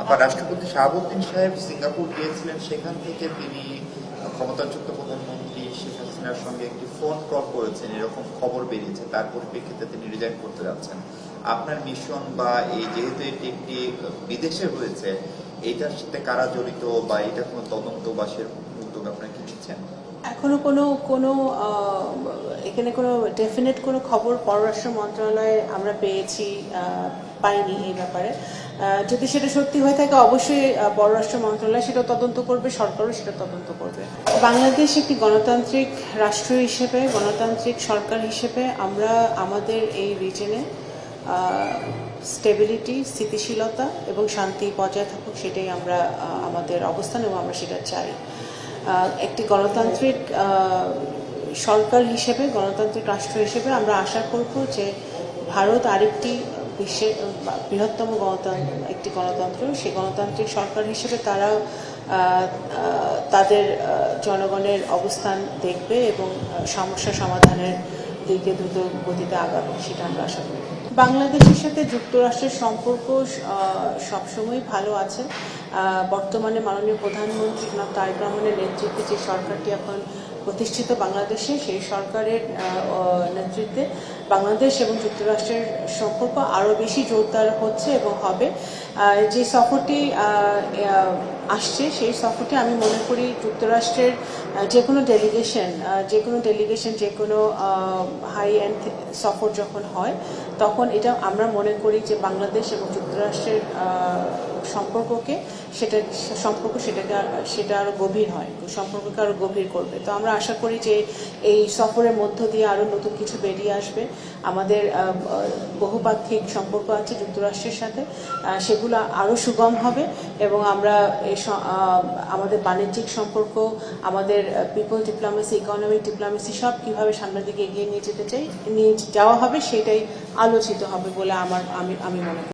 আবার রাষ্ট্রপতি শাহাবুদ্দিন সাহেব সিঙ্গাপুর গিয়েছিলেন, সেখান থেকে তিনি ক্ষমতাচ্যুত প্রধানমন্ত্রী শেখ হাসিনার সঙ্গে একটি ফোন কল করেছেন, এরকম খবর বেরিয়েছে। তার পরিপ্রেক্ষিতে তিনি রিজাইন করতে যাচ্ছেন। আপনার মিশন বা এই যেহেতু এটি একটি বিদেশে হয়েছে, এইটার সাথে কারা জড়িত বা এটা কোনো তদন্ত বা সেরকম উদ্যোগ আপনারা কি নিচ্ছেন? এখনো কোনো এখানে কোনো ডেফিনেট কোনো খবর পররাষ্ট্র মন্ত্রণালয়ে আমরা পাইনি এই ব্যাপারে। যদি সেটা সত্যি হয়ে থাকে অবশ্যই পররাষ্ট্র মন্ত্রণালয় সেটা তদন্ত করবে, সরকারও সেটা তদন্ত করবে। বাংলাদেশ একটি গণতান্ত্রিক রাষ্ট্র হিসেবে, গণতান্ত্রিক সরকার হিসেবে আমরা আমাদের এই রিজনে স্টেবিলিটি, স্থিতিশীলতা এবং শান্তি বজায় থাকুক, সেটাই আমরা আমাদের অবস্থান এবং আমরা সেটা চাই। একটি গণতান্ত্রিক সরকার হিসেবে, গণতান্ত্রিক রাষ্ট্র হিসেবে আমরা আশা করব যে ভারত আরেকটি বিশ্বের বৃহত্তম একটি গণতন্ত্র, সেই গণতান্ত্রিক সরকার হিসেবে তারা তাদের জনগণের অবস্থান দেখবে এবং সমস্যা সমাধানের দিকে দ্রুত গতিতে আগাবে, সেটা আমরা আশা করি। বাংলাদেশের সাথে যুক্তরাষ্ট্রের সম্পর্ক সবসময় ভালো আছে। বর্তমানে মাননীয় প্রধানমন্ত্রী জনাব তারেক রহমানের নেতৃত্বে যে সরকারটি এখন প্রতিষ্ঠিত বাংলাদেশে, সেই সরকারের নেতৃত্বে বাংলাদেশ এবং যুক্তরাষ্ট্রের সম্পর্ক আরও বেশি জোরদার হচ্ছে এবং হবে। যে সফরটি আসছে, সেই সফরটি আমি মনে করি যুক্তরাষ্ট্রের যে কোনো ডেলিগেশন যে কোনো হাই এন্ড সফর যখন হয়, তখন এটা আমরা মনে করি যে বাংলাদেশ এবং যুক্তরাষ্ট্রের সেটা আরো গভীর হয়, সম্পর্ককে আরো গভীর করবে। তো আমরা আশা করি যে এই সফরের মধ্য দিয়ে আরো নতুন কিছু বেরিয়ে আসবে। আমাদের বহুপাক্ষিক সম্পর্ক আছে যুক্তরাষ্ট্রের সাথে, সেগুলো আরো সুগম হবে এবং আমরা আমাদের বাণিজ্যিক সম্পর্ক, আমাদের পিপল ডিপ্লোমেসি, ইকোনমিক ডিপ্লোমেসি সব কিভাবে সামনের দিকে এগিয়ে নিয়ে যাওয়া হবে, সেটাই আলোচিত হবে বলে আমি মনে করি।